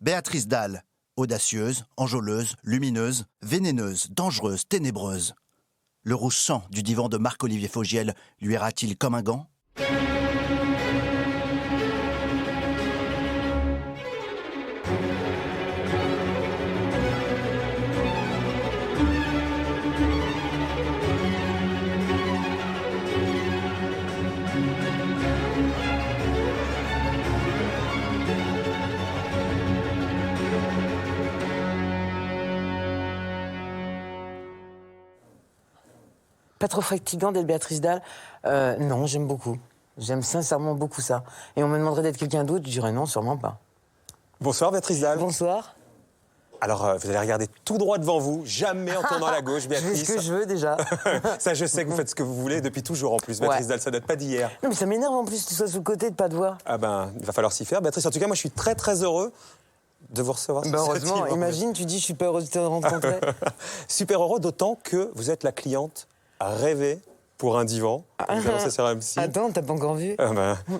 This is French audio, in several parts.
Béatrice Dalle, audacieuse, enjôleuse, lumineuse, vénéneuse, dangereuse, ténébreuse. Le rouge sang du divan de Marc-Olivier Fogiel lui ira-t-il comme un gant ? Pas trop fatigant d'être Béatrice Dalle. Non, j'aime beaucoup. J'aime sincèrement beaucoup ça. Et on me demanderait d'être quelqu'un d'autre, je dirais non, sûrement pas. Bonsoir Béatrice Dalle. Bonsoir. Alors, vous allez regarder tout droit devant vous, jamais en tournant à la gauche, Béatrice. Je fais ce que je veux déjà. Ça, je sais que vous faites ce que vous voulez depuis toujours en plus, Béatrice Dalle, ça date pas d'hier. Non, mais ça m'énerve en plus que tu sois sous le côté de pas te voir. Ah ben, il va falloir s'y faire. Béatrice, en tout cas, moi, je suis très très heureux de vous recevoir. Heureusement, imagine, tu dis je suis pas heureuse de te rencontrer. Super heureux, d'autant que vous êtes la cliente rêvée pour un divan. Vous annoncez sur M6. Attends, t'as pas encore vu?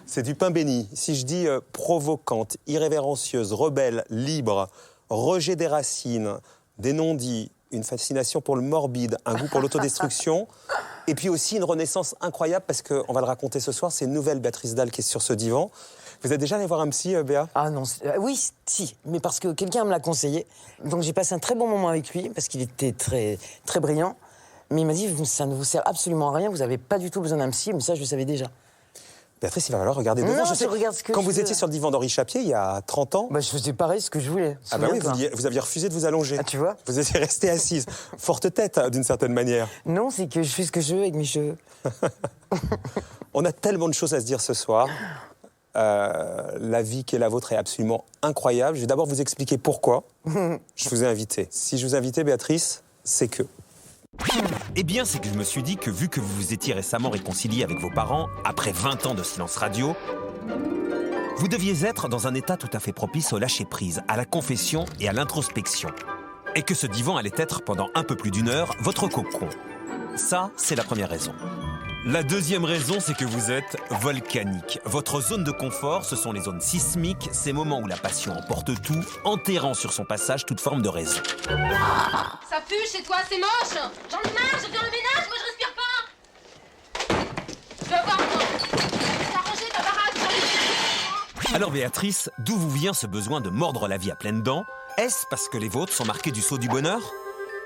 C'est du pain béni. Si je dis provocante, irrévérencieuse, rebelle, libre, rejet des racines, des non-dits, une fascination pour le morbide, un goût pour l'autodestruction, et puis aussi une renaissance incroyable, parce qu'on va le raconter ce soir, c'est une nouvelle Béatrice Dalle qui est sur ce divan. Vous êtes déjà allé voir un psy, Béa? Ah non, oui, si, mais parce que quelqu'un me l'a conseillé. Donc j'ai passé un très bon moment avec lui, parce qu'il était très, très brillant. Mais il m'a dit, ça ne vous sert absolument à rien, vous n'avez pas du tout besoin d'un psy, mais ça, je le savais déjà. Béatrice, il va falloir regarder devant. Non, je sais, regarde ce que quand je vous veux. étiez sur le divan d'Henri Chapier, il y a 30 ans... Je faisais pareil, ce que je voulais. Ah bah oui, vous aviez refusé de vous allonger. Ah, tu vois? Vous étiez restée assise. Forte tête, d'une certaine manière. Non, c'est que je fais ce que je veux avec mes cheveux. On a tellement de choses à se dire ce soir. La vie qui est la vôtre est absolument incroyable. Je vais d'abord vous expliquer pourquoi je vous ai invité. Si je vous ai invité, Béatrice, c'est que... Eh bien, c'est que je me suis dit que vu que vous vous étiez récemment réconcilié avec vos parents, après 20 ans de silence radio, vous deviez être dans un état tout à fait propice au lâcher-prise, à la confession et à l'introspection. Et que ce divan allait être, pendant un peu plus d'une heure, votre cocon. Ça, c'est la première raison. La deuxième raison, c'est que vous êtes volcanique. Votre zone de confort, ce sont les zones sismiques, ces moments où la passion emporte tout, enterrant sur son passage toute forme de raison. Ça pue chez toi, c'est moche. J'en ai marre, je fais le ménage, moi je respire pas. Je veux voir, moi. T'as rangé ta baraque, j'en ai marre. Alors Béatrice, d'où vous vient ce besoin de mordre la vie à pleines dents? Est-ce parce que les vôtres sont marqués du sceau du bonheur?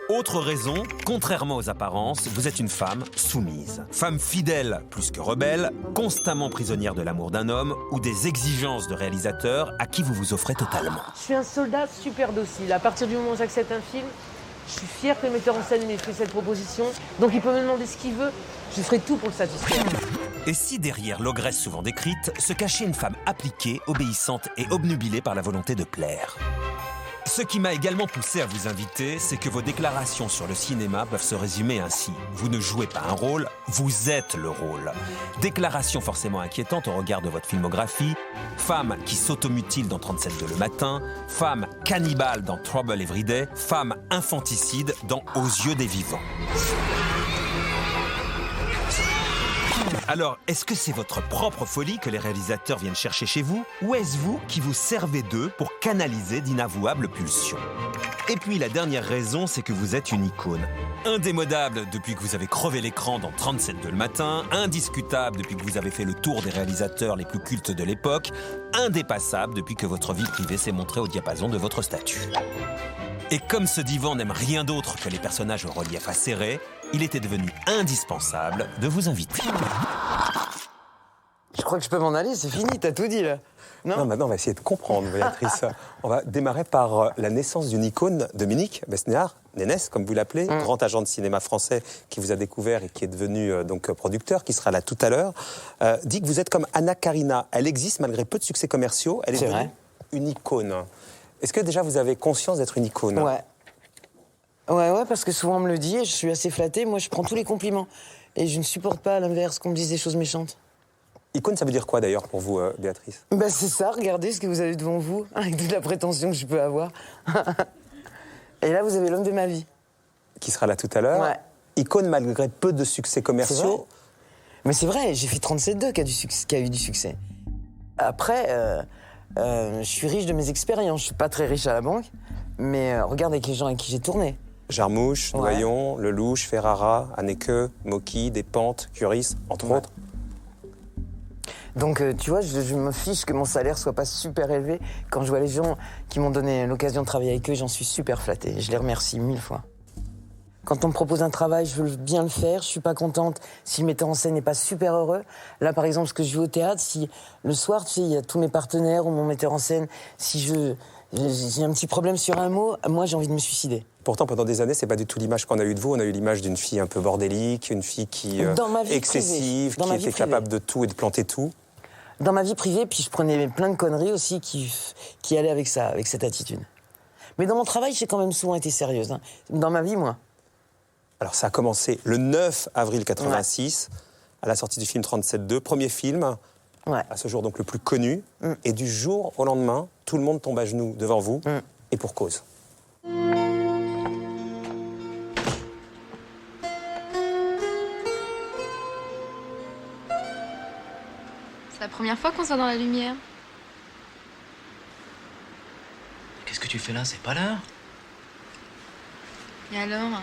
Autre raison, contrairement aux apparences, vous êtes une femme soumise. Femme fidèle plus que rebelle, constamment prisonnière de l'amour d'un homme ou des exigences de réalisateur à qui vous vous offrez totalement. Je suis un soldat super docile. À partir du moment où j'accepte un film, je suis fière que le metteur en scène m'ait fait cette proposition. Donc il peut me demander ce qu'il veut, je ferai tout pour le satisfaire. Et si derrière l'ogresse souvent décrite se cachait une femme appliquée, obéissante et obnubilée par la volonté de plaire? Ce qui m'a également poussé à vous inviter, c'est que vos déclarations sur le cinéma peuvent se résumer ainsi. Vous ne jouez pas un rôle, vous êtes le rôle. Déclaration forcément inquiétante au regard de votre filmographie. Femme qui s'automutile dans 37 de le matin. Femme cannibale dans Trouble Everyday. Femme infanticide dans Aux yeux des vivants. Alors, est-ce que c'est votre propre folie que les réalisateurs viennent chercher chez vous? Ou est-ce vous qui vous servez d'eux pour canaliser d'inavouables pulsions? Et puis la dernière raison, c'est que vous êtes une icône. Indémodable depuis que vous avez crevé l'écran dans 37 de le matin, indiscutable depuis que vous avez fait le tour des réalisateurs les plus cultes de l'époque, indépassable depuis que votre vie privée s'est montrée au diapason de votre statut. Et comme ce divan n'aime rien d'autre que les personnages au relief acéré, il était devenu indispensable de vous inviter. Je crois que je peux m'en aller, c'est fini, t'as tout dit là. Non, maintenant on va essayer de comprendre, Béatrice. On va démarrer par la naissance d'une icône, Dominique Besnéard, Nénès, comme vous l'appelez, grand agent de cinéma français qui vous a découvert et qui est devenu donc producteur, qui sera là tout à l'heure. Dit que vous êtes comme Anna Karina. Elle existe malgré peu de succès commerciaux. Elle est devenue vrai. Une icône. Est-ce que déjà vous avez conscience d'être une icône? Ouais, parce que souvent on me le dit et je suis assez flattée. Moi, je prends tous les compliments. Et je ne supporte pas, à l'inverse, qu'on me dise des choses méchantes. Icône, ça veut dire quoi d'ailleurs pour vous, Béatrice? C'est ça, regardez ce que vous avez devant vous, avec toute la prétention que je peux avoir. Et là, vous avez l'homme de ma vie. Qui sera là tout à l'heure. Ouais. Icône malgré peu de succès commerciaux. Mais c'est vrai, j'ai fait 37-2 qui a eu du succès. Après, Je suis riche de mes expériences. Je suis pas très riche à la banque, mais regarde avec les gens avec qui j'ai tourné. Jarmouche, Ouais. Noyon, Lelouch, Ferrara, Haneke, Mocky, Despentes, Curis, entre autres. Donc, tu vois, je me fiche que mon salaire soit pas super élevé. Quand je vois les gens qui m'ont donné l'occasion de travailler avec eux, j'en suis super flatté. Je les remercie 1000 fois. Quand on me propose un travail, je veux bien le faire. Je suis pas contente si le metteur en scène n'est pas super heureux. Là, par exemple, ce que je joue au théâtre, si le soir, tu sais, il y a tous mes partenaires ou mon metteur en scène, si j'ai un petit problème sur un mot, moi, j'ai envie de me suicider. Pourtant, pendant des années, c'est pas du tout l'image qu'on a eue de vous. On a eu l'image d'une fille un peu bordélique, une fille qui Dans ma vie excessive, privée. Dans qui ma était vie privée. capable de tout et de planter tout. Dans ma vie privée, puis je prenais plein de conneries aussi qui allaient avec ça, avec cette attitude. Mais dans mon travail, j'ai quand même souvent été sérieuse. Hein. Dans ma vie, moi. Alors, ça a commencé le 9 avril 86, à la sortie du film 37.2, premier film, Ouais. à ce jour donc le plus connu. Et du jour au lendemain, tout le monde tombe à genoux devant vous, et pour cause. C'est la première fois qu'on sort dans la lumière. Qu'est-ce que tu fais là? C'est pas l'heure. Et alors?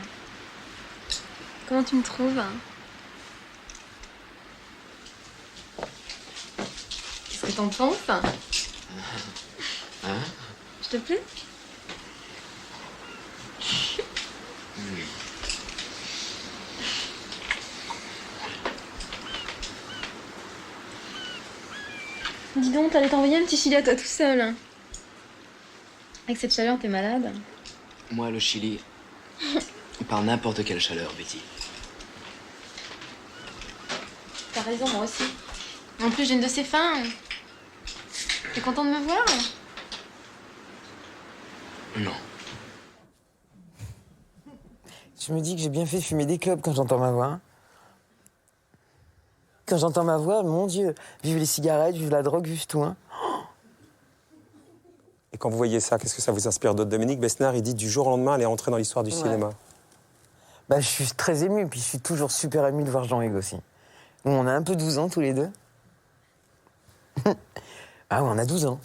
Comment tu me trouves? Qu'est-ce que t'en penses? Je te plais? Dis donc, t'allais t'envoyer un petit chili à toi tout seul. Avec cette chaleur, t'es malade? Moi, le Chili, par n'importe quelle chaleur, Betty. T'as raison, moi aussi. En plus, j'ai une de ces fins. T'es content de me voir? Non. Je me dis que j'ai bien fait de fumer des clopes quand j'entends ma voix. Quand j'entends ma voix, mon Dieu, vive les cigarettes, vive la drogue, vive tout. Hein. Et quand vous voyez ça, qu'est-ce que ça vous inspire d'autre? Dominique Besnard, il dit du jour au lendemain, elle est rentrée dans l'histoire du cinéma. Bah, je suis très ému, puis je suis toujours super ému de voir Jean-Hugues aussi. On a un peu 12 ans tous les deux. Ah ouais, on a 12 ans.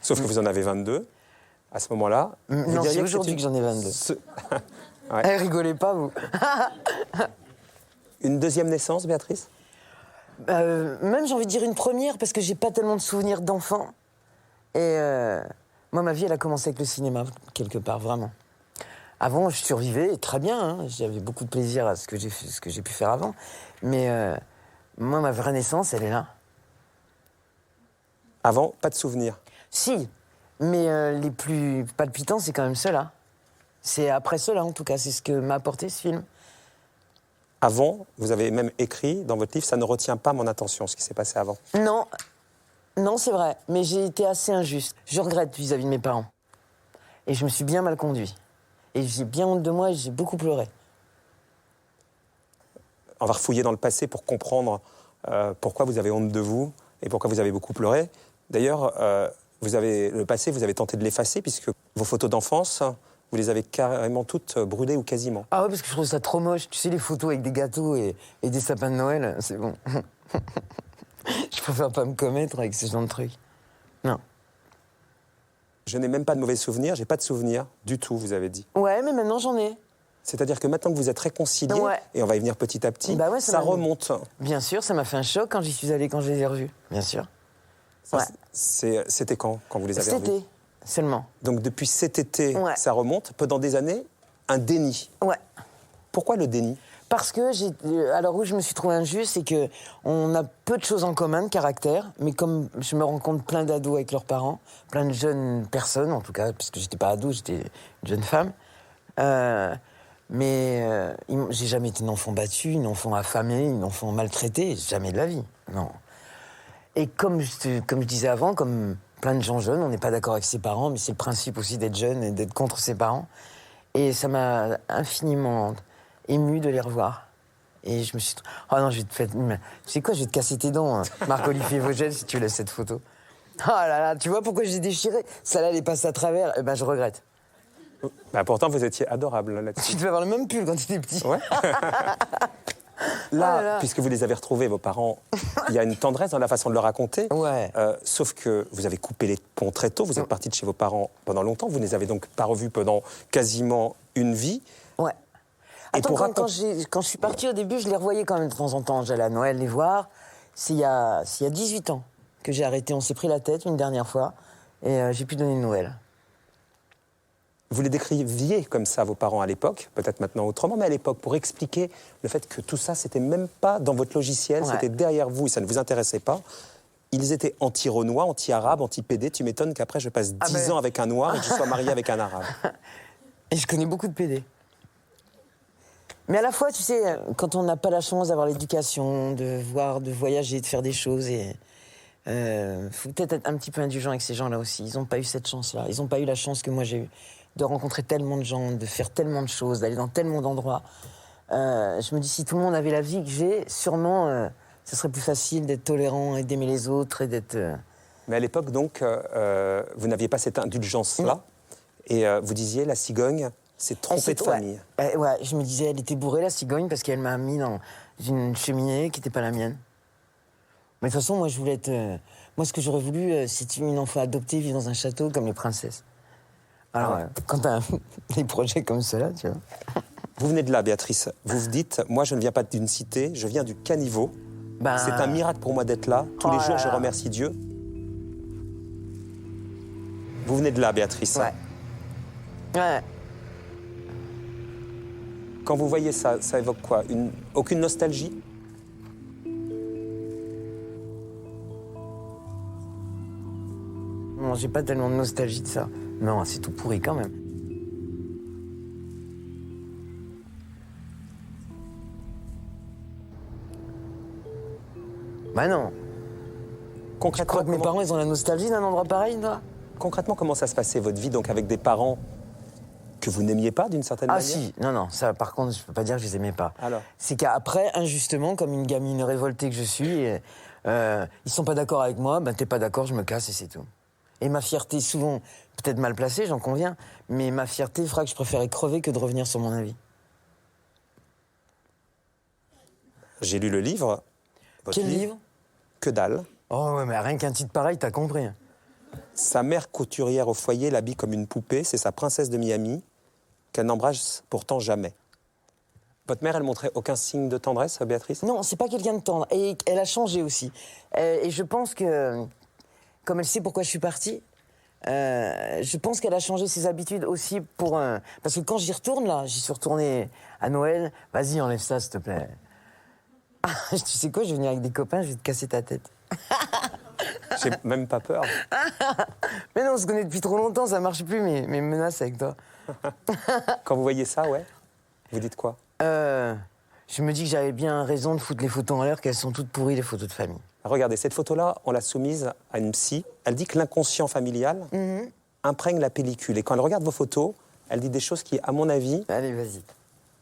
Sauf que vous en avez 22, à ce moment-là. Vous Non, diriez c'est que aujourd'hui que j'en ai 22. Ouais. Eh, rigolez pas, vous. Une deuxième naissance, Béatrice? Même, j'ai envie de dire une première, parce que j'ai pas tellement de souvenirs d'enfant. Et moi, ma vie, elle a commencé avec le cinéma, quelque part, vraiment. Avant, je survivais très bien. Hein. J'avais beaucoup de plaisir à ce que j'ai pu faire avant. Mais moi, ma vraie naissance, elle est là. Avant, pas de souvenirs. Si, mais les plus palpitants, c'est quand même ceux-là. C'est après ceux-là, en tout cas. C'est ce que m'a apporté ce film. Avant, vous avez même écrit dans votre livre, ça ne retient pas mon attention, ce qui s'est passé avant. Non, non, c'est vrai. Mais j'ai été assez injuste. Je regrette vis-à-vis de mes parents. Et je me suis bien mal conduit. Et j'ai bien honte de moi et j'ai beaucoup pleuré. On va refouiller dans le passé pour comprendre pourquoi vous avez honte de vous et pourquoi vous avez beaucoup pleuré. D'ailleurs, le passé, vous avez tenté de l'effacer puisque vos photos d'enfance, vous les avez carrément toutes brûlées ou quasiment. Ah ouais, parce que je trouve ça trop moche. Tu sais, les photos avec des gâteaux et des sapins de Noël, c'est bon. Je préfère pas me commettre avec ce genre de trucs. Non. Je n'ai même pas de mauvais souvenirs, j'ai pas de souvenirs du tout, vous avez dit. Ouais, mais maintenant j'en ai. C'est-à-dire que maintenant que vous êtes réconciliés, Ouais. et on va y venir petit à petit, Bah ouais, ça m'a- remonte. Bien sûr, ça m'a fait un choc quand j'y suis allée, quand je les ai revus. Bien sûr. Ça, Ouais. C'était quand vous les avez Cet revus? été, seulement. Donc depuis cet été, Ouais. ça remonte. Pendant des années, un déni. Ouais. Pourquoi le déni? Parce que alors où je me suis trouvé injuste, c'est que on a peu de choses en commun de caractère, mais comme je me rencontre plein d'ados avec leurs parents, plein de jeunes personnes en tout cas, parce que j'étais pas ado, j'étais une jeune femme. J'ai jamais été une enfant battue, une enfant affamée, une enfant maltraitée, jamais de la vie, non. Et comme je disais avant, comme plein de gens jeunes, on n'est pas d'accord avec ses parents, mais c'est le principe aussi d'être jeune et d'être contre ses parents. Et ça m'a infiniment ému de les revoir. Et je me suis dit, oh non, je vais te faire... Tu sais quoi, je vais te casser tes dents, hein, Marc-Olivier Vogel, si tu laisses cette photo. Oh là là, tu vois pourquoi j'ai déchiré? Celle-là, elle est passée à travers, eh ben je regrette. Bah, pourtant, vous étiez adorable là-dessus. Tu devais avoir le même pull quand tu étais petit. Ouais. Là, Oh là là. puisque vous les avez retrouvés, vos parents, il y a une tendresse dans la façon de le raconter. Ouais. Sauf que vous avez coupé les ponts très tôt, vous êtes parti de chez vos parents pendant longtemps, vous ne les avez donc pas revus pendant quasiment une vie. Ouais. Et Attends, pour quand je suis partie au début, je les revoyais quand même de temps en temps. J'allais à Noël les voir. C'est il y a 18 ans que j'ai arrêté. On s'est pris la tête une dernière fois et j'ai pu donner de nouvelles. Vous les décriviez comme ça, vos parents, à l'époque, peut-être maintenant autrement, mais à l'époque, pour expliquer le fait que tout ça, c'était même pas dans votre logiciel, Ouais. c'était derrière vous et ça ne vous intéressait pas. Ils étaient anti-renois, anti-arabes, anti-PD. Tu m'étonnes qu'après, je passe 10 ans avec un noir et que je sois marié avec un arabe. Et je connais beaucoup de PD. Mais à la fois, tu sais, quand on n'a pas la chance d'avoir l'éducation, de voir, de voyager, de faire des choses, et faut peut-être être un petit peu indulgent avec ces gens-là aussi. Ils n'ont pas eu cette chance-là. Ils n'ont pas eu la chance que moi j'ai eue de rencontrer tellement de gens, de faire tellement de choses, d'aller dans tellement d'endroits. Je me dis, si tout le monde avait la vie que j'ai, sûrement, ce serait plus facile d'être tolérant et d'aimer les autres et d'être... Mais à l'époque, donc, vous n'aviez pas cette indulgence-là. Et vous disiez, la cigogne, c'est tromper de famille. Ouais, je me disais, elle était bourrée, la cigogne, parce qu'elle m'a mis dans une cheminée qui n'était pas la mienne. Mais de toute façon, moi, je voulais être... moi, ce que j'aurais voulu, c'est une enfant adoptée, vivre dans un château comme les princesses. Alors, quand t'as des projets comme ceux-là, tu vois... Vous venez de là, Béatrice. Vous vous dites, moi, je ne viens pas d'une cité, je viens du caniveau. Ben, C'est un miracle pour moi d'être là. Tous les Oh jours, là je là. remercie Dieu. Vous venez de là, Béatrice. Ouais. Ouais. Quand vous voyez ça, ça évoque quoi? Aucune nostalgie? Non, j'ai pas tellement de nostalgie de ça. Non, c'est tout pourri quand même. Bah non. Tu Concrètement, crois que mes comment- parents, ils ont la nostalgie d'un endroit pareil, toi? Concrètement, comment ça se passait, votre vie, donc avec des parents que vous n'aimiez pas, d'une certaine Ah manière? si, non, ça par contre, je peux pas dire que je les aimais pas. Alors? C'est qu'après, injustement, comme une gamine révoltée que je suis, ils sont pas d'accord avec moi, ben t'es pas d'accord, je me casse et c'est tout. Et ma fierté, souvent, peut-être mal placée, j'en conviens, mais ma fierté fera que je préférais crever que de revenir sur mon avis. J'ai lu le livre. Votre Quel livre? Que dalle. Oh ouais, mais rien qu'un titre pareil, t'as compris. Sa mère couturière au foyer l'habille comme une poupée, c'est sa princesse de Miami, qu'elle n'embrasse pourtant jamais. Votre mère, elle montrait aucun signe de tendresse, Béatrice? Non, c'est pas quelqu'un de tendre. Et elle a changé aussi. Et je pense que, comme elle sait pourquoi je suis partie, je pense qu'elle a changé ses habitudes aussi pour... parce que quand j'y retourne, là, j'y suis retournée à Noël, vas-y, enlève ça, s'il te plaît. Tu sais quoi, je vais venir avec des copains, je vais te casser ta tête. J'ai même pas peur. Mais non, on se connaît depuis trop longtemps, ça marche plus, mes menaces avec toi. Quand vous voyez ça, ouais, vous dites quoi? Je me dis que j'avais bien raison de foutre les photos en l'air, qu'elles sont toutes pourries, les photos de famille. Regardez, cette photo-là, on l'a soumise à une psy. Elle dit que l'inconscient familial imprègne la pellicule. Et quand elle regarde vos photos, elle dit des choses qui, à mon avis, Allez, vas-y.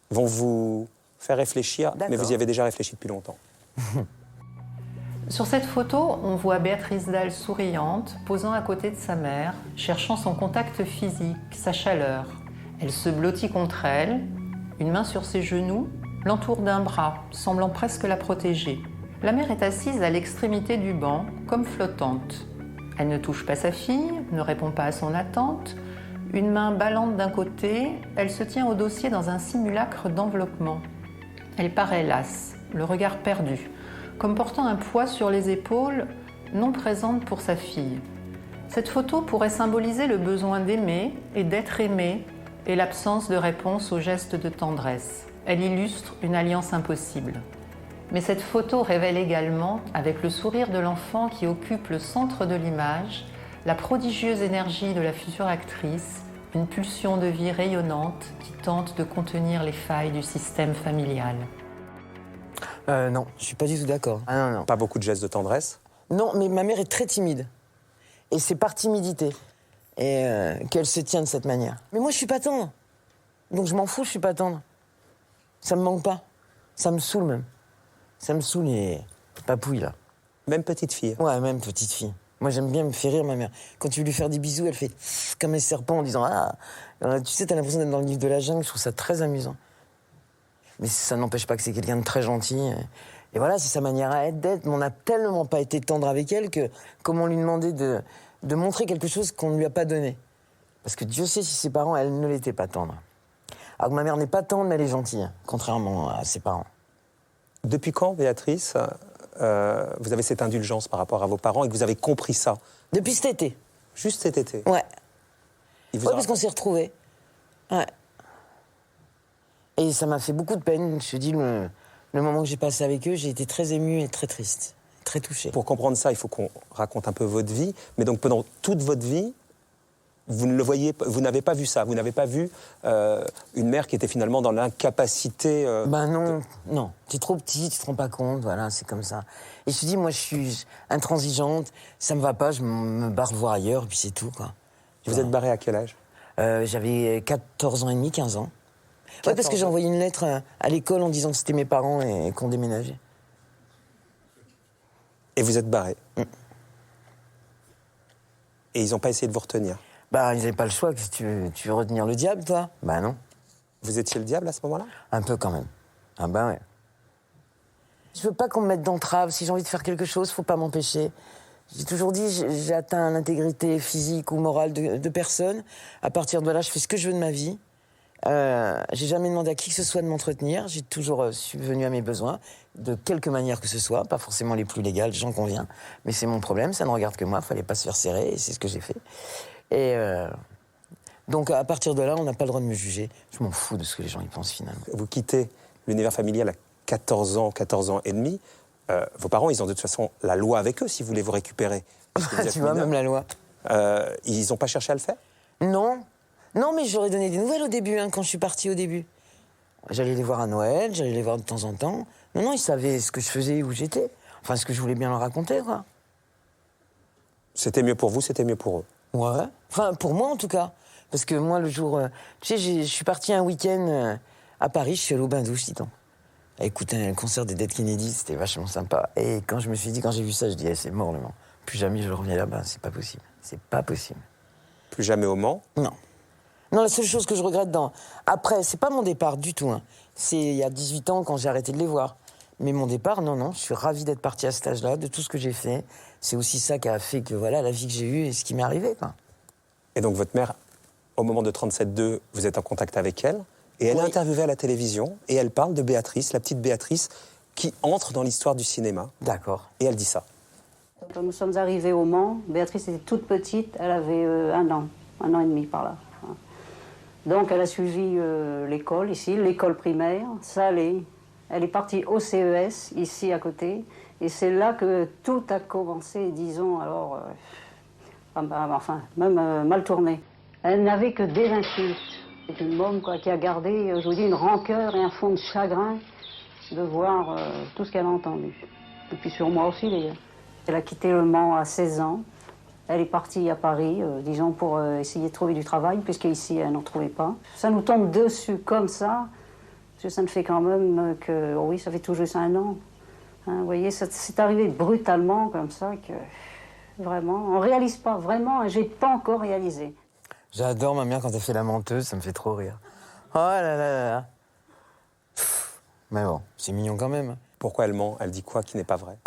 vont vous faire réfléchir. Mais D'accord. vous y avez déjà réfléchi depuis longtemps. Sur cette photo, on voit Béatrice Dalle souriante, posant à côté de sa mère, cherchant son contact physique, sa chaleur. Elle se blottit contre elle, une main sur ses genoux, l'entoure d'un bras, semblant presque la protéger. La mère est assise à l'extrémité du banc, comme flottante. Elle ne touche pas sa fille, ne répond pas à son attente. Une main ballante d'un côté, elle se tient au dossier dans un simulacre d'enveloppement. Elle paraît lasse, le regard perdu, comme portant un poids sur les épaules, non présente pour sa fille. Cette photo pourrait symboliser le besoin d'aimer et d'être aimé et l'absence de réponse aux gestes de tendresse. Elle illustre une alliance impossible. Mais cette photo révèle également, avec le sourire de l'enfant qui occupe le centre de l'image, la prodigieuse énergie de la future actrice, une pulsion de vie rayonnante qui tente de contenir les failles du système familial. Non, je suis pas du tout d'accord. Ah non. Pas beaucoup de gestes de tendresse. Non, mais ma mère est très timide. Et c'est par timidité qu'elle se tient de cette manière. Mais moi, je suis pas tendre. Donc je m'en fous, je suis pas tendre. Ça me manque pas. Ça me saoule même. Ça me saoule les papouilles, là. Même petite fille. Ouais, même petite fille. Moi, j'aime bien me faire rire, ma mère. Quand tu veux lui faire des bisous, elle fait comme un serpent en disant « Ah !» Tu sais, t'as l'impression d'être dans le livre de la jungle. Je trouve ça très amusant. mais ça n'empêche pas que c'est quelqu'un de très gentil. Et voilà, c'est sa manière à d'être. Mais on n'a tellement pas été tendre avec elle que, comme on lui demandait de montrer quelque chose qu'on ne lui a pas donné. Parce que Dieu sait si ses parents, elle ne l'étaient pas tendres. Alors que ma mère n'est pas tendre, mais elle est gentille, contrairement à ses parents. Depuis quand, Béatrice, vous avez cette indulgence par rapport à vos parents et que vous avez compris ça? Depuis cet été. Juste cet été? Ouais. Il vous Ouais, a- parce qu'on s'est retrouvés. Ouais. Et ça m'a fait beaucoup de peine. Je te dis, le moment que j'ai passé avec eux, j'ai été très émue et très triste, très touchée. Pour comprendre ça, il faut qu'on raconte un peu votre vie. Mais donc, pendant toute votre vie, vous ne le voyez, vous n'avez pas vu ça. Vous n'avez pas vu une mère qui était finalement dans l'incapacité. Ben non, non. T'es trop petit, tu te rends pas compte, voilà, c'est comme ça. Et je te dis, moi, je suis intransigeante, ça me va pas, je me barre voir ailleurs, et puis c'est tout, quoi. Vous êtes barré à quel âge? J'avais 14 ans et demi, 15 ans. Ouais, parce que j'ai envoyé une lettre à l'école en disant que c'était mes parents et qu'on déménageait. Et vous êtes barré. Et ils n'ont pas essayé de vous retenir. Bah, ils n'avaient pas le choix. Que tu veux retenir le diable, toi? Bah non. Vous étiez le diable à ce moment-là? Un peu quand même. Ah bah ouais. Je veux pas qu'on me mette d'entrave. Si j'ai envie de faire quelque chose, faut pas m'empêcher. J'ai toujours dit, j'ai atteint l'intégrité physique ou morale de personne. À partir de là, je fais ce que je veux de ma vie. J'ai jamais demandé à qui que ce soit de m'entretenir. J'ai toujours subvenu à mes besoins, de quelque manière que ce soit, pas forcément les plus légales, j'en conviens. Mais c'est mon problème, ça ne regarde que moi, fallait pas se faire serrer, et c'est ce que j'ai fait. Et donc à partir de là, on n'a pas le droit de me juger. Je m'en fous de ce que les gens y pensent finalement. Vous quittez l'univers familial à 14 ans et demi. Vos parents, ils ont de toute façon la loi avec eux si vous voulez vous récupérer. Puisque vous êtes Tu vois, mineur. même la loi. Ils n'ont pas cherché à le faire? Non. Non, mais j'aurais donné des nouvelles au début, hein, quand je suis partie au début. J'allais les voir à Noël, j'allais les voir de temps en temps. Non, non, ils savaient ce que je faisais, où j'étais. Enfin, ce que je voulais bien leur raconter, quoi. C'était mieux pour vous, c'était mieux pour eux. Ouais. Enfin, pour moi, en tout cas. Parce que moi, le jour... tu sais, je suis partie un week-end à Paris, je suis allée au bain-douche, dis donc. À écouter un concert des Dead Kennedys, c'était vachement sympa. Et quand je me suis dit, quand j'ai vu ça, je dis, c'est mort, le Mans. Plus jamais je reviens là-bas, c'est pas possible. C'est pas possible. Plus jamais au Mans? Non. Non, la seule chose que je regrette Après, c'est pas mon départ du tout, hein. C'est il y a 18 ans quand j'ai arrêté de les voir. Mais mon départ, non, je suis ravie d'être partie à cet âge-là, de tout ce que j'ai fait. C'est aussi ça qui a fait que, voilà, la vie que j'ai eue et ce qui m'est arrivé, quoi. Et donc votre mère, au moment de 37.2, vous êtes en contact avec elle, et elle est Oui. interviewée à la télévision, et elle parle de Béatrice, la petite Béatrice, qui entre dans l'histoire du cinéma. D'accord. Et elle dit ça. Quand nous sommes arrivés au Mans, Béatrice était toute petite, elle avait 1 an et demi par là. Donc elle a suivi l'école ici, l'école primaire, Salé. Elle est partie au CES, ici à côté, et c'est là que tout a commencé, disons, alors, même mal tourné. Elle n'avait que des insultes. C'est une môme quoi, qui a gardé, je vous dis, une rancœur et un fond de chagrin de voir tout ce qu'elle a entendu. Et puis sur moi aussi, d'ailleurs. Elle a quitté le Mans à 16 ans. Elle est partie à Paris, disons, pour essayer de trouver du travail, puisqu'ici, elle n'en trouvait pas. Ça nous tombe dessus comme ça, parce que ça ne fait quand même que... Oh oui, ça fait tout juste 1 an. Hein, vous voyez, c'est arrivé brutalement, comme ça, que... Vraiment, on ne réalise pas, vraiment, j'ai pas encore réalisé. J'adore ma mère quand elle fait la menteuse, ça me fait trop rire. Oh là là là là. Mais bon, c'est mignon quand même. Pourquoi elle ment? Elle dit quoi qui n'est pas vrai?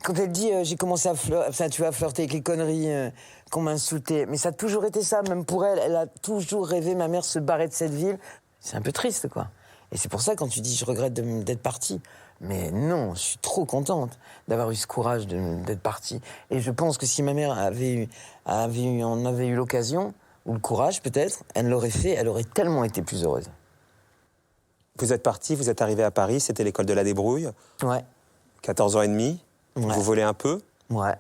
Quand elle dit j'ai commencé à flirter avec les conneries qu'on m'insultait, mais ça a toujours été ça, même pour elle, elle a toujours rêvé ma mère se barrer de cette ville. C'est un peu triste, quoi. Et c'est pour ça quand tu dis je regrette d'être partie. Mais non, je suis trop contente d'avoir eu ce courage d'être partie. Et je pense que si ma mère en avait eu l'occasion, ou le courage peut-être, elle l'aurait fait, elle aurait tellement été plus heureuse. Vous êtes parti, vous êtes arrivé à Paris, c'était l'école de la débrouille. Ouais. 14 ans et demi, Ouais. vous volez un peu, Ouais.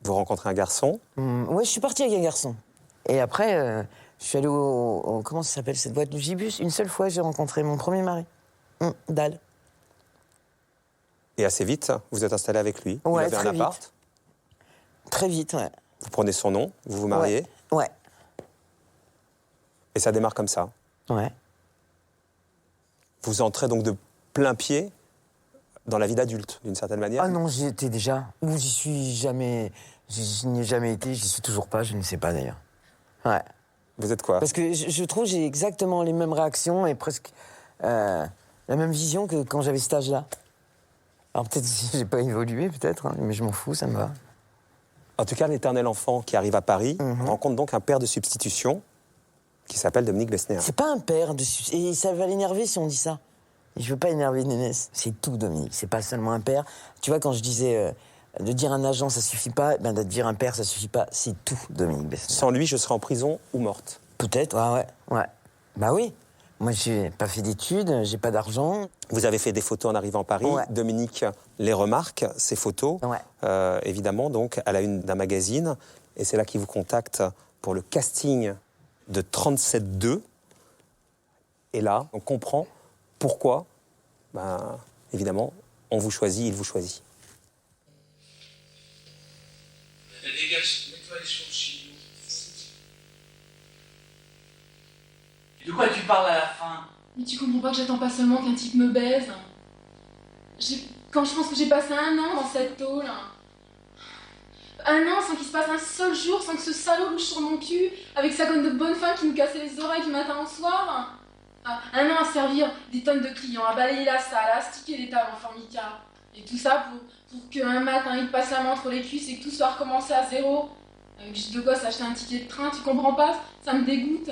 vous rencontrez un garçon. Ouais, je suis partie avec un garçon. Et après, je suis allée au comment ça s'appelle cette boîte, le Gibus. Une seule fois, j'ai rencontré mon premier mari, Dal. Et assez vite, vous êtes installé avec lui. Ouais, il avait très un appart. vite. Très vite, ouais. Vous prenez son nom, vous vous mariez. Ouais. Et ça démarre comme ça. Ouais. Vous entrez donc de plein pied dans la vie d'adulte, d'une certaine manière. Ah non, j'y étais déjà. Ou j'y n'y ai jamais été, j'y suis toujours pas, je ne sais pas d'ailleurs. Ouais. Vous êtes quoi? Parce que je trouve que j'ai exactement les mêmes réactions et presque la même vision que quand j'avais cet âge-là. Alors peut-être que j'ai pas évolué, peut-être, hein, mais je m'en fous, ça me va. En tout cas, l'éternel enfant qui arrive à Paris rencontre donc un père de substitution qui s'appelle Dominique Besnéard. C'est pas un père, et ça va l'énerver si on dit ça. Et je veux pas énerver Nénès. C'est tout, Dominique, c'est pas seulement un père. Tu vois, quand je disais de dire un agent, ça suffit pas, ben de dire un père, ça suffit pas. C'est tout, Dominique Besnéard. Sans lui, je serais en prison ou morte. Peut-être, ouais. Bah oui. Moi, j'ai pas fait d'études, j'ai pas d'argent. Vous avez fait des photos en arrivant à Paris. Ouais. Dominique les remarque, ces photos, évidemment, donc à la une d'un magazine. Et c'est là qu'il vous contacte pour le casting de 37.2. Et là, on comprend pourquoi, évidemment, on vous choisit, il vous choisit. Dégage, mets-toi les choses chez nous. De quoi tu parles à la fin? Mais tu comprends pas que j'attends pas seulement qu'un type me baise. Quand je pense que j'ai passé 1 an dans cette tôle. 1 an sans qu'il se passe un seul jour, sans que ce salaud louche sur mon cul, avec sa conne de bonne femme qui nous cassait les oreilles du matin au soir. 1 an à servir des tonnes de clients, à balayer la salle, à astiquer les tables en formica. Et tout ça pour qu'un matin il te passe la main entre les cuisses et que tout soit recommencé à zéro. Avec juste de quoi s'acheter un ticket de train, tu comprends pas? Ça me dégoûte.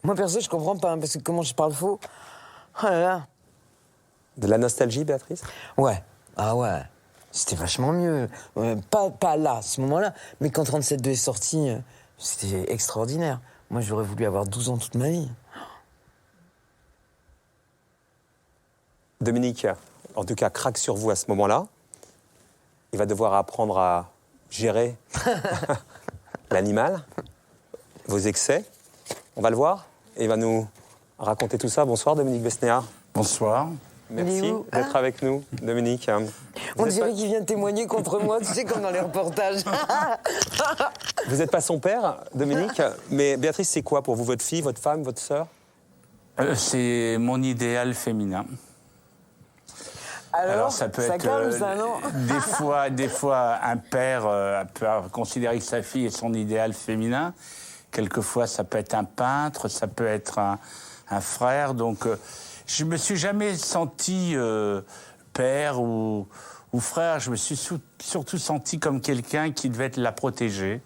Moi, perso, je comprends pas, hein, parce que comment je parle faux. Oh là là. De la nostalgie, Béatrice? Ouais. Ah ouais. C'était vachement mieux. Pas là, à ce moment-là. Mais quand 37.2 est sorti, c'était extraordinaire. Moi, j'aurais voulu avoir 12 ans toute ma vie. Dominique, en tout cas, craque sur vous à ce moment-là. Il va devoir apprendre à gérer l'animal, vos excès. On va le voir et il va nous raconter tout ça. Bonsoir, Dominique Besnéard. Bonsoir. Merci d'être avec nous, Dominique. On dirait qu'il vient témoigner contre moi, tu sais, comme dans les reportages. Vous n'êtes pas son père, Dominique, mais Béatrice, c'est quoi pour vous, votre fille, votre femme, votre sœur? C'est mon idéal féminin. Alors ça peut ça être calme, ça, non? des fois un père peut considérer que sa fille est son idéal féminin. Quelquefois, ça peut être un peintre, ça peut être un frère. Donc, je me suis jamais senti père ou frère. Je me suis surtout senti comme quelqu'un qui devait la protéger.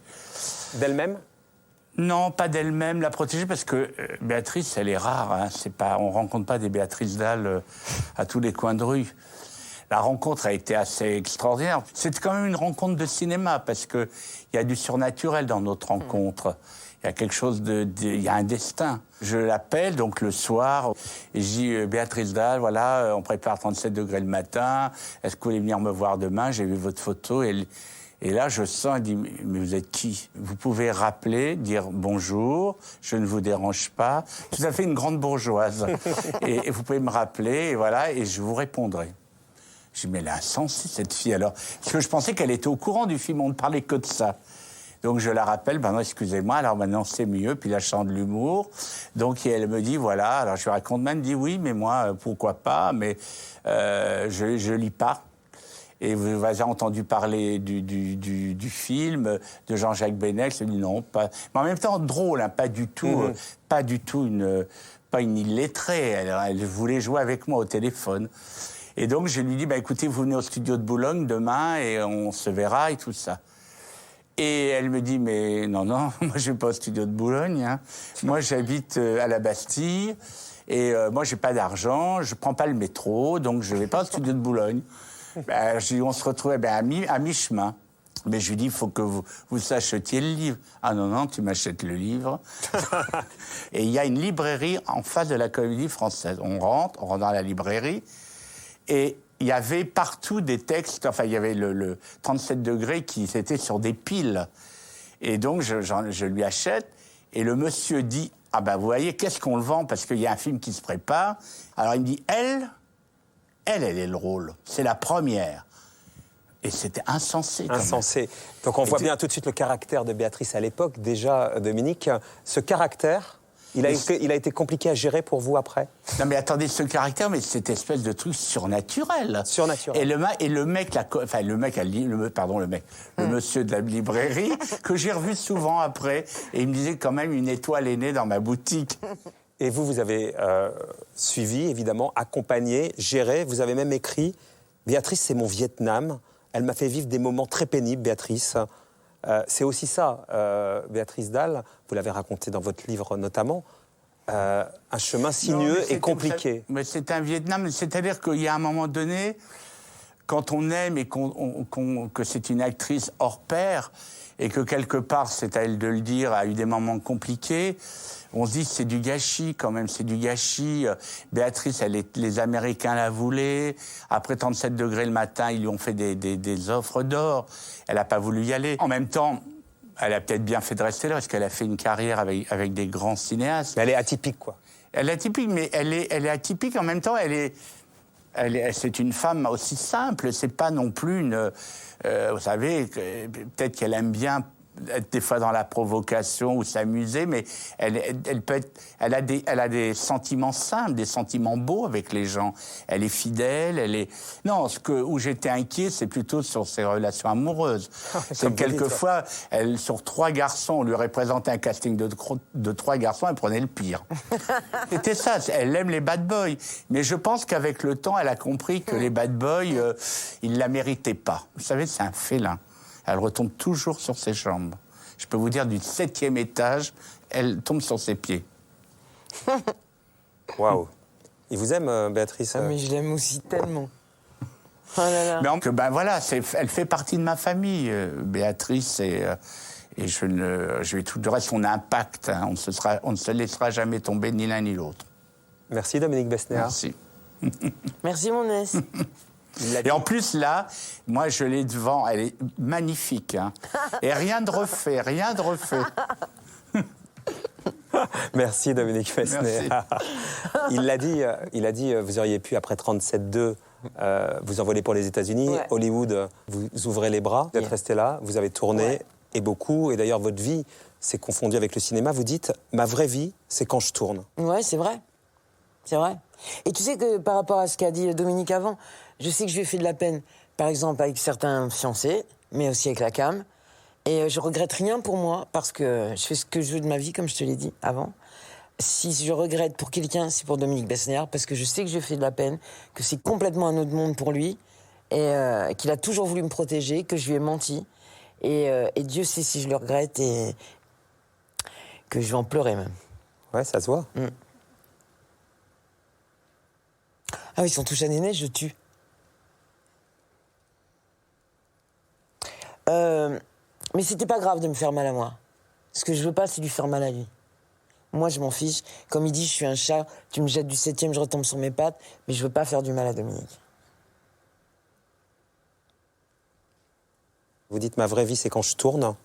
D'elle-même? Non, pas d'elle-même, la protéger, parce que Béatrice, elle est rare. Hein, on rencontre pas des Béatrice Dalle à tous les coins de rue. La rencontre a été assez extraordinaire. C'est quand même une rencontre de cinéma, parce qu'il y a du surnaturel dans notre rencontre. Il y a quelque chose il y a un destin. Je l'appelle donc le soir et je dis Béatrice Dalle, voilà, on prépare 37 degrés le matin. Est-ce que vous voulez venir me voir demain? J'ai vu votre photo et là je sens, elle dit mais vous êtes qui? Vous pouvez rappeler, dire bonjour, je ne vous dérange pas. Tout à fait une grande bourgeoise. et vous pouvez me rappeler et voilà et je vous répondrai. Je dis mais elle est insensée cette fille alors parce que je pensais qu'elle était au courant du film, on ne parlait que de ça. Donc je la rappelle, non, excusez-moi, alors maintenant c'est mieux, puis là je chante de l'humour. Donc elle me dit, voilà, alors je lui raconte, même dit, oui, mais moi, pourquoi pas, mais je lis pas. Et vous avez entendu parler du film, de Jean-Jacques Bennett, je dis non, pas. Mais en même temps, drôle, hein, pas du tout une illettrée, elle voulait jouer avec moi au téléphone. Et donc je lui dis, écoutez, vous venez au studio de Boulogne demain et on se verra et tout ça. Et elle me dit, mais non, moi je vais pas au studio de Boulogne. Hein. Moi j'habite à la Bastille et moi j'ai pas d'argent, je prends pas le métro, donc je vais pas au studio de Boulogne. On se retrouvait à mi-chemin. Mais je lui dis, il faut que vous achetiez le livre. Ah non, tu m'achètes le livre. Et il y a une librairie en face de la Comédie Française. On rentre dans la librairie et il y avait partout des textes, enfin il y avait le 37 degrés qui était sur des piles. Et donc je lui achète et le monsieur dit, ah ben vous voyez, qu'est-ce qu'on le vend? Parce qu'il y a un film qui se prépare. Alors il me dit, elle est le rôle, c'est la première. Et c'était insensé. Insensé. Donc on voit bien tout de suite le caractère de Béatrice à l'époque. Déjà, Dominique, ce caractère, Il a été compliqué à gérer pour vous après? Non mais attendez, ce caractère, mais cette espèce de truc surnaturel. Surnaturel. Et le mec, le monsieur de la librairie, que j'ai revu souvent après, et il me disait quand même une étoile est née dans ma boutique. Et vous avez suivi, évidemment, accompagné, géré, vous avez même écrit « Béatrice, c'est mon Vietnam, elle m'a fait vivre des moments très pénibles, Béatrice ». C'est aussi ça, Béatrice Dalle, vous l'avez raconté dans votre livre notamment, un chemin sinueux et compliqué. Mais c'est un Vietnam, c'est-à-dire qu'il y a un moment donné, quand on aime et que c'est une actrice hors pair, et que quelque part, c'est à elle de le dire, a eu des moments compliqués, on se dit c'est du gâchis quand même, c'est du gâchis. Béatrice, les Américains la voulaient. Après 37 degrés le matin, ils lui ont fait des offres d'or. Elle n'a pas voulu y aller. En même temps, elle a peut-être bien fait de rester là, parce qu'elle a fait une carrière avec des grands cinéastes. Mais elle est atypique, quoi. Elle est atypique, mais elle est atypique en même temps, c'est une femme aussi simple. C'est pas non plus une... vous savez, peut-être qu'elle aime bien être des fois dans la provocation ou s'amuser, mais elle a des sentiments simples, des sentiments beaux avec les gens. Elle est fidèle, Non, où j'étais inquiet, c'est plutôt sur ses relations amoureuses. C'est que quelquefois, sur 3 garçons, on lui aurait présenté un casting de 3 garçons, elle prenait le pire. C'était ça, elle aime les bad boys. Mais je pense qu'avec le temps, elle a compris que les bad boys, ils la méritaient pas. Vous savez, c'est un félin. Elle retombe toujours sur ses jambes. Je peux vous dire, du 7e étage, elle tombe sur ses pieds. Waouh. Il vous aime, Béatrice? Ah, mais je l'aime aussi tellement. Oh là là. Mais voilà, elle fait partie de ma famille, Béatrice, et je vais tout le reste, son impact. Hein, on ne se laissera jamais tomber ni l'un ni l'autre. Merci, Dominique Besnéard. Merci. Merci, mon S. Et en plus, là, moi, je l'ai devant, elle est magnifique. Hein. Et rien de refait. Merci, Dominique Besnéard. Il a dit, vous auriez pu, après 37-2, vous envoler pour les États-Unis. Ouais. Hollywood, vous ouvrez les bras, vous êtes resté là, vous avez tourné, et beaucoup. Et d'ailleurs, votre vie s'est confondue avec le cinéma. Vous dites, ma vraie vie, c'est quand je tourne. Ouais, c'est vrai. C'est vrai. Et tu sais que par rapport à ce qu'a dit Dominique avant, je sais que je lui ai fait de la peine, par exemple, avec certains fiancés, mais aussi avec la cam. Et je regrette rien pour moi, parce que je fais ce que je veux de ma vie, comme je te l'ai dit avant. Si je regrette pour quelqu'un, c'est pour Dominique Besnéard, parce que je sais que je lui ai fait de la peine, que c'est complètement un autre monde pour lui, et qu'il a toujours voulu me protéger, que je lui ai menti. Et Dieu sait si je le regrette, et que je vais en pleurer même. Ouais, ça se voit. Mm. Ah oui, si on touche à Néné, je tue. Mais c'était pas grave de me faire mal à moi. Ce que je veux pas, c'est lui faire mal à lui. Moi, je m'en fiche. Comme il dit, je suis un chat, tu me jettes du 7e, je retombe sur mes pattes, mais je veux pas faire du mal à Dominique. Vous dites, ma vraie vie, c'est quand je tourne? Bah,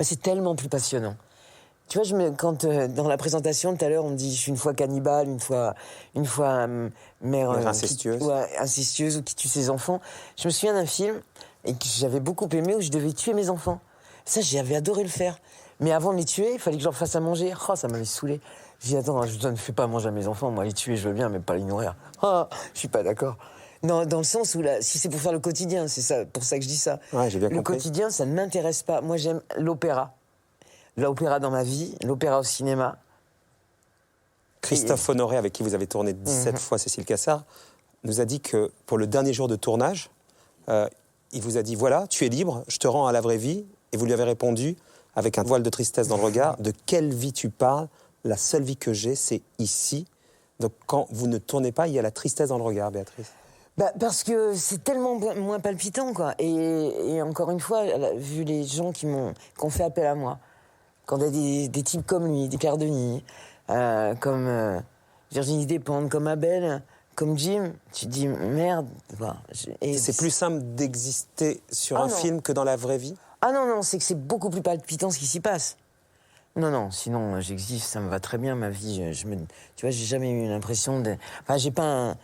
c'est tellement plus passionnant. Tu vois, quand dans la présentation, tout à l'heure, on me dit, je suis une fois cannibale, une fois mère incestueuse. Incestueuse ou qui tue ses enfants. Je me souviens d'un film et que j'avais beaucoup aimé où je devais tuer mes enfants. Ça, j'avais adoré le faire. Mais avant de les tuer, il fallait que je leur fasse à manger. Oh, ça m'avait saoulé. J'ai dit, attends, je ne fais pas à manger à mes enfants. Moi, les tuer, je veux bien, mais pas les nourrir. Oh, je suis pas d'accord. Non, dans le sens où, si c'est pour faire le quotidien, c'est ça, pour ça que je dis ça. Ouais, j'ai bien le compris. quotidien, ça ne m'intéresse pas. Moi, j'aime l'opéra. L'opéra dans ma vie, l'opéra au cinéma. Christophe Honoré, avec qui vous avez tourné 17 fois Cécile Cassard, nous a dit que pour le dernier jour de tournage, il vous a dit, voilà, tu es libre, je te rends à la vraie vie. Et vous lui avez répondu, avec un voile de tristesse dans le regard, de quelle vie tu parles? La seule vie que j'ai, c'est ici. Donc quand vous ne tournez pas, il y a la tristesse dans le regard, Béatrice. Bah, parce que c'est tellement moins palpitant, quoi. Et encore une fois, vu les gens qui ont fait appel à moi, quand il y a des types comme lui, des Pierre Denis, comme Virginie Despentes, comme Abel, comme Jim, tu te dis merde. C'est plus simple d'exister sur un film que dans la vraie vie? Ah non, c'est que c'est beaucoup plus palpitant ce qui s'y passe. Non, sinon j'existe, ça me va très bien ma vie. Tu vois, j'ai jamais eu l'impression de. Enfin, j'ai pas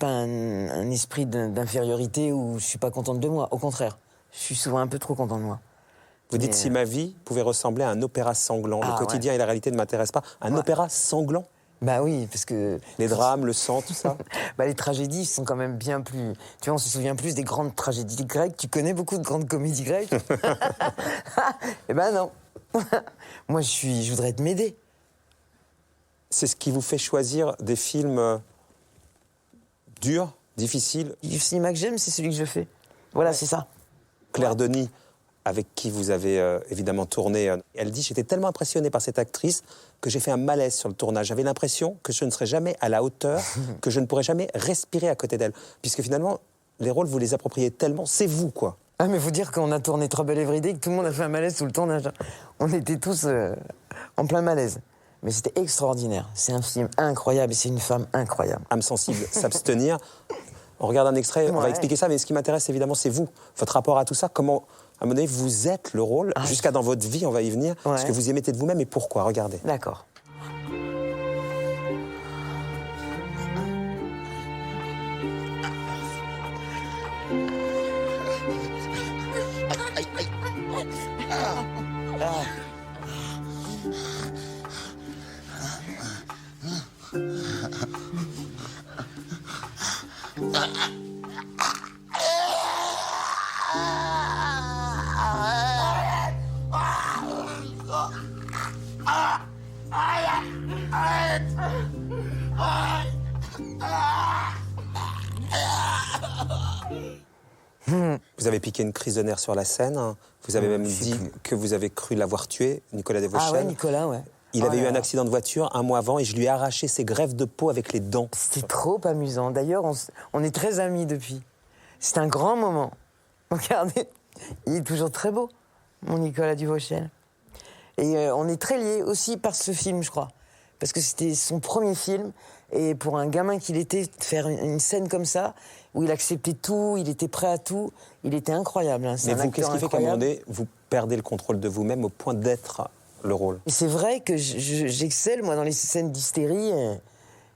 un esprit d'infériorité où je suis pas contente de moi. Au contraire, je suis souvent un peu trop contente de moi. Vous dites, si ma vie pouvait ressembler à un opéra sanglant, le quotidien et la réalité ne m'intéressent pas. Un opéra sanglant? Bah oui, parce que... Les drames, le sang, tout ça? Bah, les tragédies sont quand même bien plus... Tu vois, on se souvient plus des grandes tragédies grecques. Tu connais beaucoup de grandes comédies grecques? Eh ben non. Moi, je voudrais être Médée. C'est ce qui vous fait choisir des films durs, difficiles? Le cinéma que j'aime, c'est celui que je fais. Voilà, c'est ça. Claire Denis, avec qui vous avez évidemment tourné, elle dit « J'étais tellement impressionnée par cette actrice que j'ai fait un malaise sur le tournage. J'avais l'impression que je ne serais jamais à la hauteur, que je ne pourrais jamais respirer à côté d'elle. » Puisque finalement, les rôles, vous les appropriez tellement, c'est vous, quoi. Ah, mais faut dire qu'on a tourné Trouble Every Day, que tout le monde a fait un malaise sous le tournage. On était tous en plein malaise. Mais c'était extraordinaire. C'est un film incroyable et c'est une femme incroyable. Âme sensible, s'abstenir. On regarde un extrait, on va expliquer ça, mais ce qui m'intéresse évidemment, c'est vous. Votre rapport à tout ça, comment, à un moment donné, vous êtes le rôle, jusqu'à dans votre vie, on va y venir, ce que vous émettez de vous-même et pourquoi, regardez. D'accord. Vous avez piqué une crise de nerfs sur la scène. Vous avez même dit que vous avez cru l'avoir tué, Nicolas Devauchel. Ah ouais, Nicolas, ouais. Il avait eu un accident de voiture un mois avant et je lui ai arraché ses greffes de peau avec les dents. C'était trop amusant. D'ailleurs, on est très amis depuis. C'est un grand moment. Regardez, il est toujours très beau, mon Nicolas Devauchel. Et on est très liés aussi par ce film, je crois. Parce que c'était son premier film. Et pour un gamin qu'il était, faire une scène comme ça, où il acceptait tout, il était prêt à tout, il était incroyable. Hein. Mais vous, qu'est-ce qui fait qu'à un moment donné, vous perdez le contrôle de vous-même au point d'être le rôle? C'est vrai que j'excelle, moi, dans les scènes d'hystérie.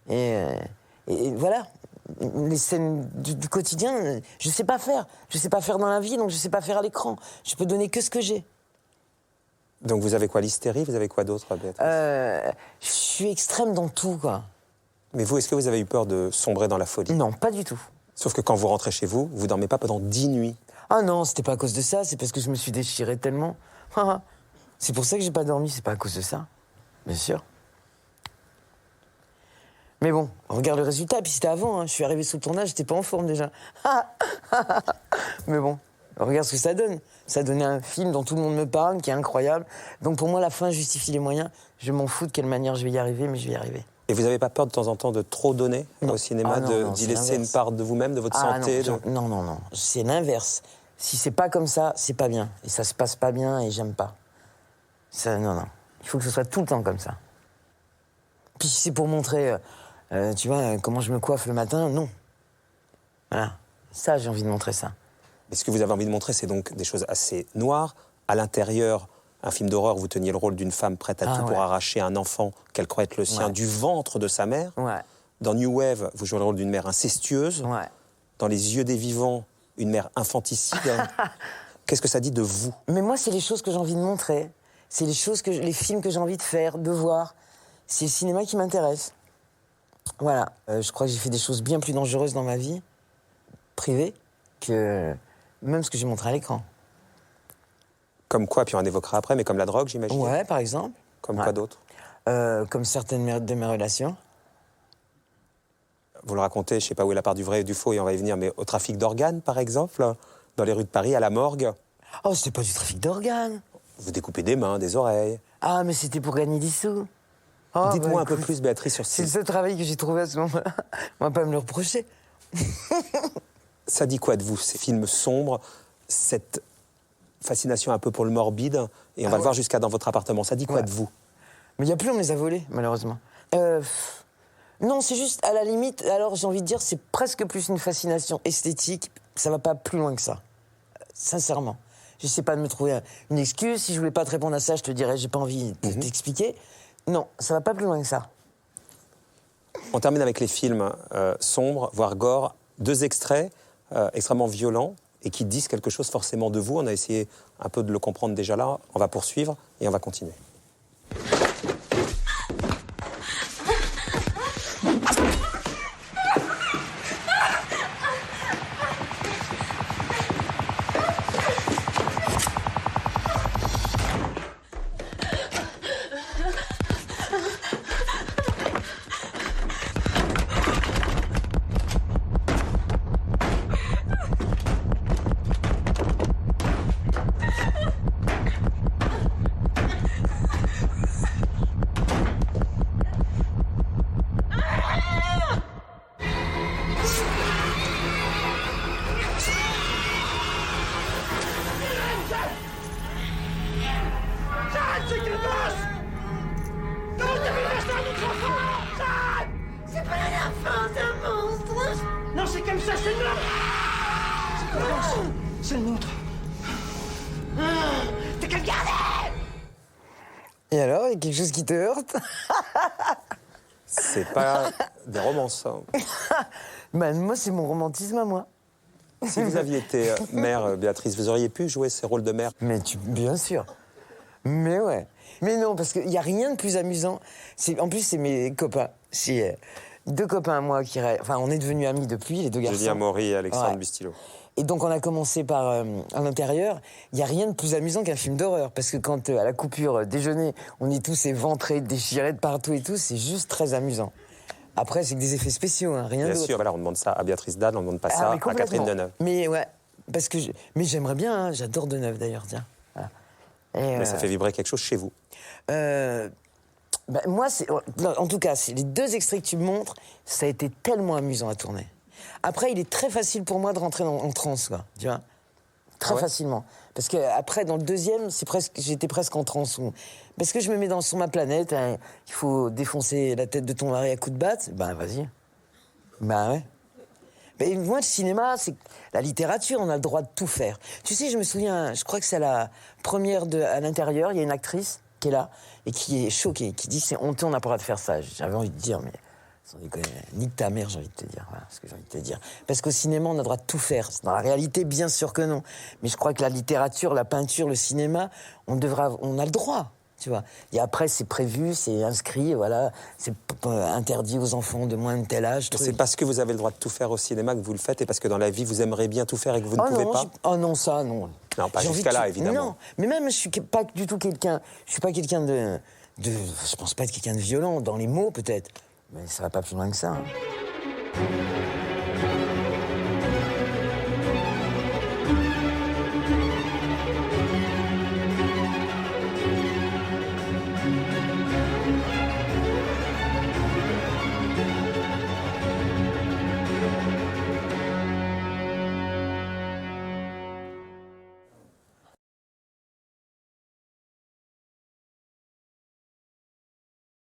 Et voilà. Les scènes du quotidien, je sais pas faire. Je sais pas faire dans la vie, donc je sais pas faire à l'écran. Je peux donner que ce que j'ai. Donc vous avez quoi, l'hystérie? Vous avez quoi d'autre, Béatrice? Je suis extrême dans tout, quoi. Mais vous, est-ce que vous avez eu peur de sombrer dans la folie? Non, pas du tout. Sauf que quand vous rentrez chez vous, vous dormez pas pendant 10 nuits. Ah non, c'était pas à cause de ça, c'est parce que je me suis déchiré tellement. C'est pour ça que j'ai pas dormi, c'est pas à cause de ça. Bien sûr. Mais bon, regarde le résultat, puis c'était avant, hein. Je suis arrivé sous le tournage, j'étais pas en forme déjà. Mais bon, regarde ce que ça donne. Ça a donné un film dont tout le monde me parle, qui est incroyable. Donc pour moi, la fin justifie les moyens. Je m'en fous de quelle manière je vais y arriver, mais je vais y arriver. Et vous n'avez pas peur de temps en temps de trop donner au cinéma, d'y laisser une part de vous-même, de votre santé? Non. C'est l'inverse. Si c'est pas comme ça, c'est pas bien. Et ça se passe pas bien et j'aime pas. Ça, non. Il faut que ce soit tout le temps comme ça. Puis si c'est pour montrer, tu vois, comment je me coiffe le matin, non. Voilà. Ça, j'ai envie de montrer ça. Mais ce que vous avez envie de montrer, c'est donc des choses assez noires. À l'intérieur, un film d'horreur, vous teniez le rôle d'une femme prête à tout pour arracher un enfant qu'elle croit être le sien du ventre de sa mère. Ouais. Dans New Wave, vous jouez le rôle d'une mère incestueuse. Ouais. Dans Les Yeux des Vivants, une mère infanticide. Qu'est-ce que ça dit de vous? Mais moi, c'est les choses que j'ai envie de montrer. C'est les films que j'ai envie de faire, de voir. C'est le cinéma qui m'intéresse. Voilà. Je crois que j'ai fait des choses bien plus dangereuses dans ma vie, privée, que même ce que j'ai montré à l'écran. Comme quoi, puis on en évoquera après, mais comme la drogue, j'imagine. Ouais, par exemple. Comme quoi d'autre? Comme certaines de mes relations. Vous le racontez, je ne sais pas où est la part du vrai et du faux, et on va y venir, mais au trafic d'organes, par exemple, dans les rues de Paris, à la morgue. Oh, c'était pas du trafic d'organes. Vous découpez des mains, des oreilles. Ah, mais c'était pour gagner des sous. Oh, Dites-moi un peu plus, Béatrice, sur c'est le seul travail que j'ai trouvé à ce moment-là. On va pas me le reprocher. Ça dit quoi de vous, ces films sombres, cette fascination un peu pour le morbide, et on va le voir jusqu'à dans votre appartement. Ça dit quoi de vous? Mais il n'y a plus, on me les a volés, malheureusement. Non, c'est juste, à la limite, alors j'ai envie de dire, c'est presque plus une fascination esthétique. Ça va pas plus loin que ça. Sincèrement. J'essaie pas de me trouver une excuse. Si je voulais pas te répondre à ça, je te dirais, j'ai pas envie de t'expliquer. Non, ça va pas plus loin que ça. On termine avec les films sombres, voire gore. 2 extraits extrêmement violents et qui disent quelque chose forcément de vous. On a essayé un peu de le comprendre déjà là. On va poursuivre et on va continuer. Et alors, il y a quelque chose qui te heurte? C'est pas des romances, ça. Ben, moi, c'est mon romantisme à moi. Si vous aviez été mère, Béatrice, vous auriez pu jouer ces rôles de mère? Bien sûr. Mais ouais. Mais non, parce qu'il n'y a rien de plus amusant. En plus, c'est mes copains. C'est 2 copains à moi qui... Enfin, on est devenus amis depuis, les 2 garçons. Julien Maury et Alexandre Ouais. Bustillo. Et donc, on a commencé par à l'intérieur. Il n'y a rien de plus amusant qu'un film d'horreur. Parce que quand, à la coupure déjeuner, on est tous éventrés, déchirés de partout et tout, c'est juste très amusant. Après, c'est que des effets spéciaux, hein, rien Bien d'autre. sûr, voilà, on demande ça à Béatrice Dalle, on ne demande pas ça mais à complètement. Catherine Deneuve. Mais ouais, parce que mais j'aimerais bien, hein, j'adore Deneuve d'ailleurs, tiens. Voilà. Mais ça fait vibrer quelque chose chez vous. Moi, en tout cas, les 2 extraits que tu me montres, ça a été tellement amusant à tourner. Après, il est très facile pour moi de rentrer en transe, quoi, tu vois. Très facilement. Parce que après, dans le deuxième, j'étais presque en transe. Parce que je me mets sur ma planète, hein, il faut défoncer la tête de ton mari à coups de batte, ben vas-y. Ben ouais. Mais moi, le cinéma, c'est la littérature, on a le droit de tout faire. Tu sais, je me souviens, je crois que c'est à la première à l'intérieur, il y a une actrice qui est là et qui est choquée, qui dit c'est honteux, on n'a pas le droit de faire ça. J'avais envie de dire, mais sans déconner, nique ta mère, j'ai envie de te dire. Voilà ce que j'ai envie de te dire. Parce qu'au cinéma, on a le droit de tout faire. Dans la réalité, bien sûr que non. Mais je crois que la littérature, la peinture, le cinéma, on a le droit. Tu vois. Et après, c'est prévu, c'est inscrit, voilà. C'est interdit aux enfants de moins de tel âge. C'est parce que vous avez le droit de tout faire au cinéma que vous le faites et parce que dans la vie, vous aimeriez bien tout faire et que vous ne pouvez pas? Oh non, ça, non. Non, pas jusqu'à là, évidemment. Non, mais même, je suis pas du tout quelqu'un... Je suis pas quelqu'un je pense pas être quelqu'un de violent, dans les mots, peut-être. Mais ça va pas plus loin que ça. Hein.